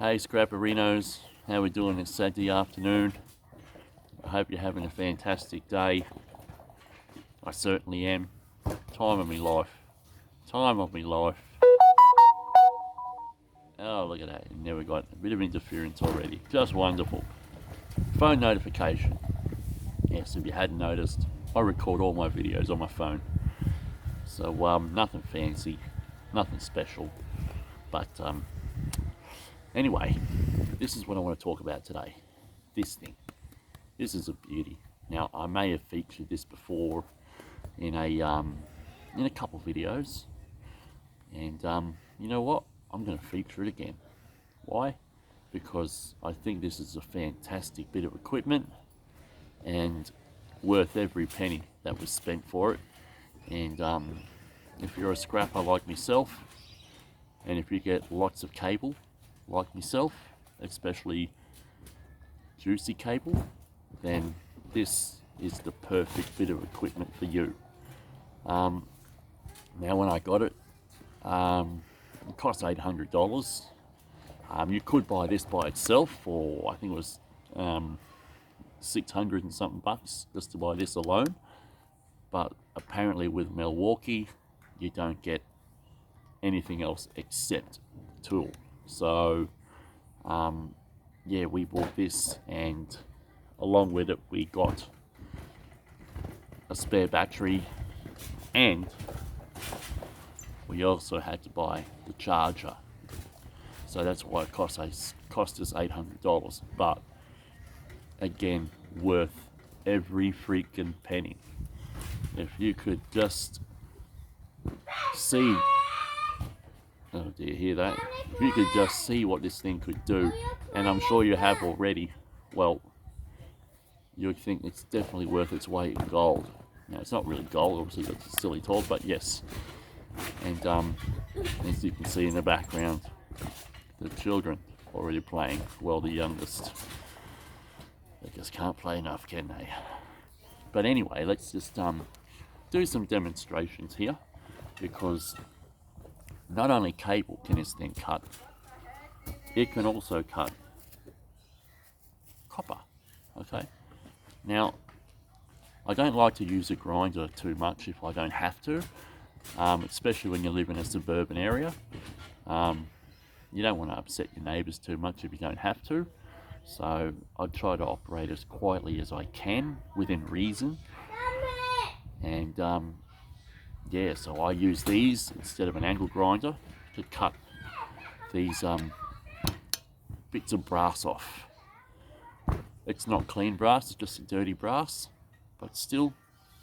Hey Scrapperinos, how we doing this Saturday afternoon? I hope you're having a fantastic day. I certainly am. Time of me life. Time of me life. Oh, look at that. Now we got a bit of interference already. Just wonderful. Phone notification. Yes, if you hadn't noticed, I record all my videos on my phone. So, nothing fancy, nothing special. But, anyway, this is what I want to talk about today. This thing. This is a beauty. Now, I may have featured this before in a couple videos, and you know what? I'm going to feature it again. Why? Because I think this is a fantastic bit of equipment and worth every penny that was spent for it. And if you're a scrapper like myself, and if you get lots of cable like myself, especially juicy cable, then this is the perfect bit of equipment for you. Now when I got it, it cost $800. You could buy this by itself for, I think it was 600 and something bucks just to buy this alone. But apparently with Milwaukee, you don't get anything else except tool. So yeah, we bought this, and along with it we got a spare battery, and we also had to buy the charger. So that's why it cost us $800. But again, worth every freaking penny. If you could just see, oh, do you hear that? If you could just see what this thing could do, and I'm sure you have already, well, you'd think it's definitely worth its weight in gold. Now, it's not really gold, obviously that's a silly talk, but yes. And as you can see in the background, the children already playing. Well, the youngest, they just can't play enough, can they? But anyway, let's just do some demonstrations here, because not only cable can this thing cut, it can also cut copper. Okay, now I don't like to use a grinder too much if I don't have to, especially when you live in a suburban area. You don't want to upset your neighbours too much if you don't have to, so I try to operate as quietly as I can within reason. And yeah, so I use these instead of an angle grinder to cut these bits of brass off. It's not clean brass, it's just a dirty brass, but still,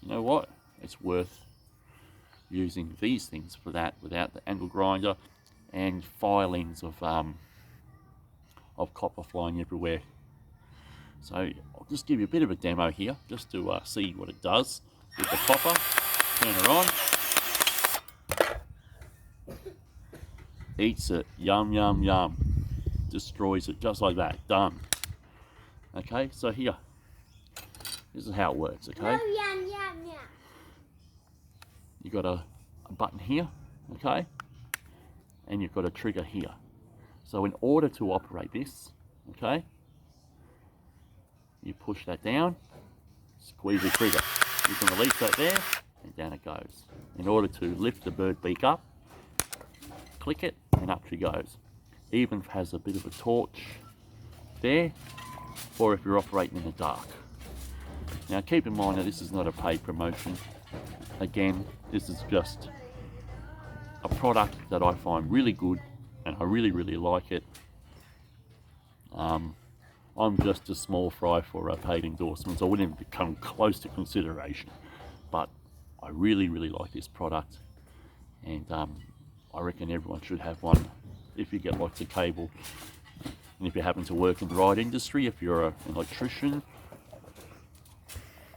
you know what? It's worth using these things for that without the angle grinder and filings of copper flying everywhere. So I'll just give you a bit of a demo here, just to see what it does with the copper. Turn it on. Eats it. Yum, yum, yum. Destroys it just like that. Done. Okay, so here. This is how it works, okay? You've got a button here, okay? And you've got a trigger here. So in order to operate this, okay, you push that down, squeeze the trigger. You can release that there, and down it goes. In order to lift the bird beak up, click it, and up she goes. Even has a bit of a torch there, or if you're operating in the dark. Now keep in mind that this is not a paid promotion. Again, this is just a product that I find really good, and I really, really like it. I'm just a small fry for a paid endorsement, so I wouldn't even come close to consideration. But I really, really like this product, and I reckon everyone should have one if you get lots of cable. And if you happen to work in the right industry, if you're an electrician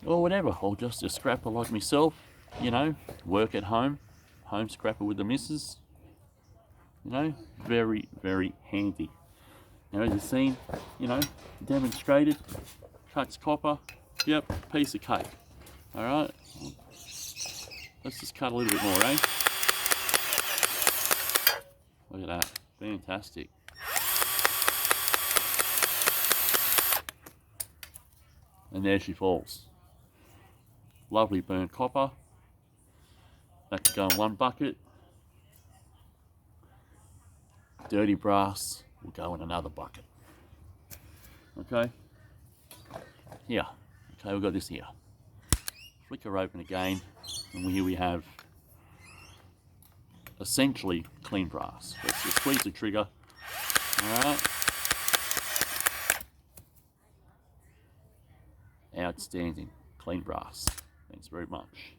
or whatever, or just a scrapper like myself, you know, work at home scrapper with the missus, you know, very, very handy. Now as you've seen, you know, demonstrated, cuts copper, yep, piece of cake. Alright, let's just cut a little bit more, eh? Look at that, fantastic. and there she falls. Lovely burnt copper. That can go in one bucket. Dirty brass will go in another bucket. Okay, here. Okay, we've got this here. Flick her open again, and here we have essentially clean brass. Let's just squeeze the trigger. Alright. Outstanding. Clean brass. Thanks very much.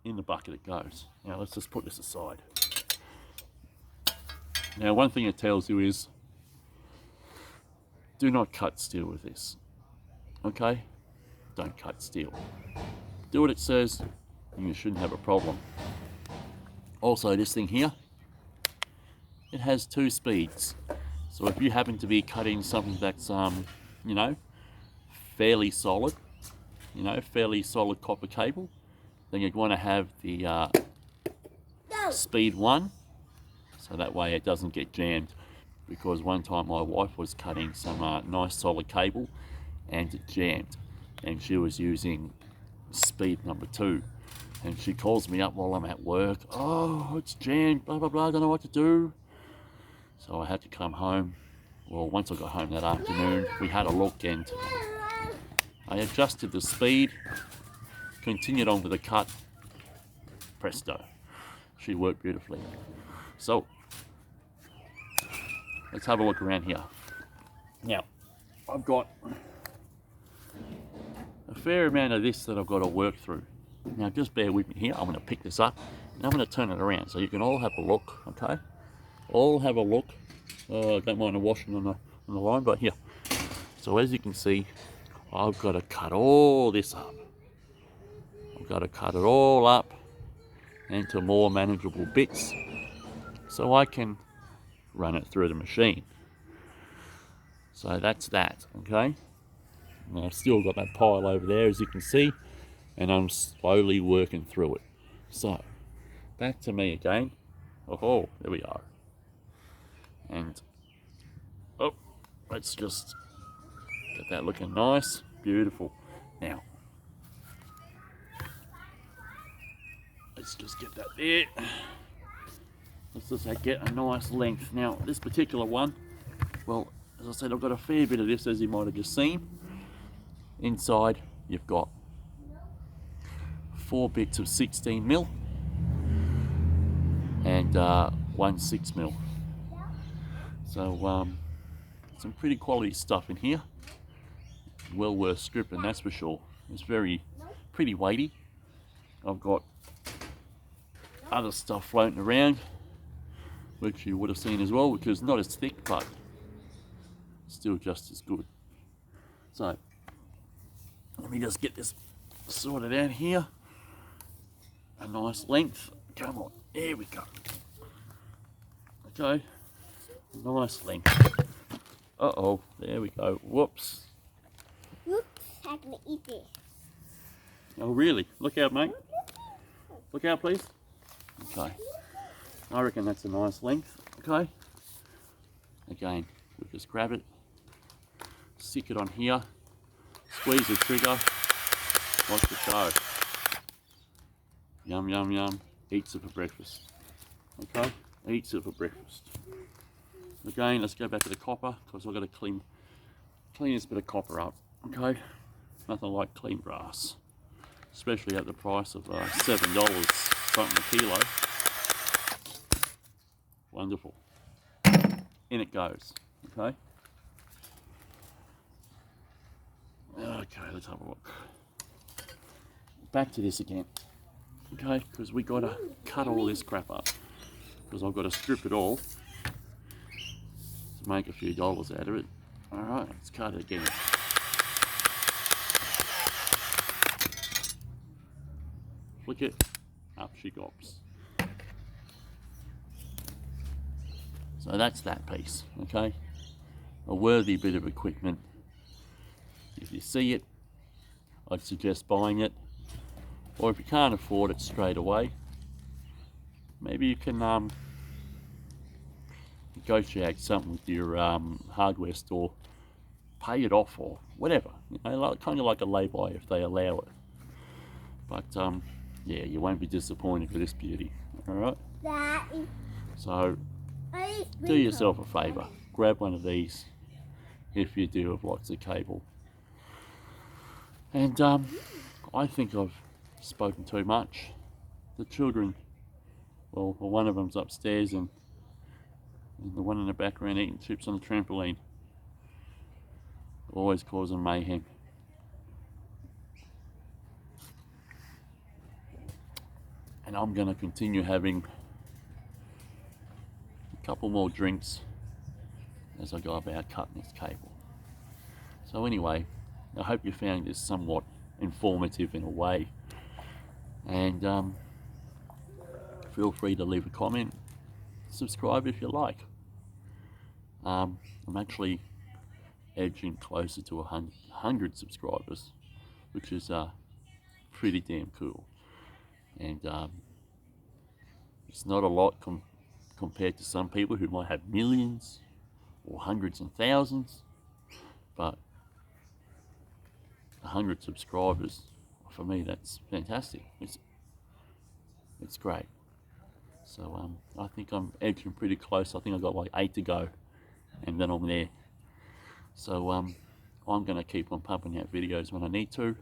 In the bucket it goes. Now let's just put this aside. Now one thing it tells you is, do not cut steel with this. Okay? Don't cut steel. Do what it says, and you shouldn't have a problem. Also, this thing here, it has 2 speeds. So if you happen to be cutting something that's, you know, fairly solid, fairly solid copper cable, then you'd want to have the speed 1, so that way it doesn't get jammed. Because one time my wife was cutting some nice solid cable and it jammed, and she was using speed number 2, and she calls me up while I'm at work. Oh, it's jammed, blah blah blah, I don't know what to do. So I had to come home. Well, once I got home that afternoon, we had a look and I adjusted the speed, continued on with the cut. Presto, she worked beautifully. So let's have a look around here. Now, I've got a fair amount of this that I've got to work through. Now, just bear with me here. I'm going to pick this up and I'm going to turn it around so you can all have a look, okay? All have a look. I don't mind the washing on the line, but here. So as you can see, I've got to cut all this up. I've got to cut it all up into more manageable bits so I can run it through the machine. So that's that, okay? And I've still got that pile over there, as you can see, and I'm slowly working through it. So, back to me again. Oh, there we are. And, oh, let's just get that looking nice, beautiful. Now, let's just get that there. Let's just get a nice length. Now, this particular one, well, as I said, I've got a fair bit of this, as you might have just seen. Inside, you've got 4 bits of 16mm and 1 6mm. So, some pretty quality stuff in here. Well worth stripping, that's for sure. It's pretty weighty. I've got other stuff floating around, which you would have seen as well, which is not as thick, but still just as good. So, let me just get this sorted out here. A nice length. Come on, there we go. Okay, nice length. Uh-oh, there we go. Whoops. Whoops, I can eat this. Oh, really? Look out, mate. Look out, please. Okay. I reckon that's a nice length. Okay. Again, we'll just grab it, stick it on here, squeeze the trigger, watch it go. Yum, yum, yum. Eats it for breakfast. Okay? Eats it for breakfast. Again, let's go back to the copper, because I've got to clean this bit of copper up. Okay? Nothing like clean brass. Especially at the price of $7 something a kilo. Wonderful. In it goes. Okay? Okay, let's have a look. Back to this again. Okay, because we got to cut all this crap up. Because I've got to strip it all to make a few dollars out of it. Alright, let's cut it again. Flick it, up she goes. So that's that piece, okay? A worthy bit of equipment. If you see it, I'd suggest buying it. Or if you can't afford it straight away, maybe you can negotiate something with your hardware store, pay it off or whatever. You know, like, kind of like a lay-by if they allow it. But yeah, you won't be disappointed with this beauty. All right. That is. So do yourself a favour. Grab one of these if you do have lots of cable. And I think I've spoken too much. The children, well, one of them's upstairs and the one in the background eating chips on the trampoline. Always causing mayhem. And I'm going to continue having a couple more drinks as I go about cutting this cable. So anyway, I hope you found this somewhat informative in a way. And feel free to leave a comment. Subscribe if you like. I'm actually edging closer to 100 subscribers, which is pretty damn cool. And it's not a lot compared to some people who might have millions or hundreds and thousands, but 100 subscribers, for me, that's fantastic. It's great. So I think I'm edging pretty close. I think I've got like 8 to go, and then I'm there. So I'm going to keep on pumping out videos when I need to,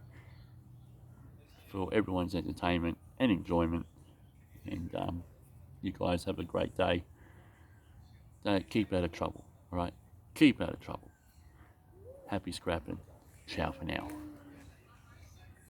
for everyone's entertainment and enjoyment. And you guys have a great day. Keep out of trouble, all right? Keep out of trouble. Happy scrapping. Ciao for now.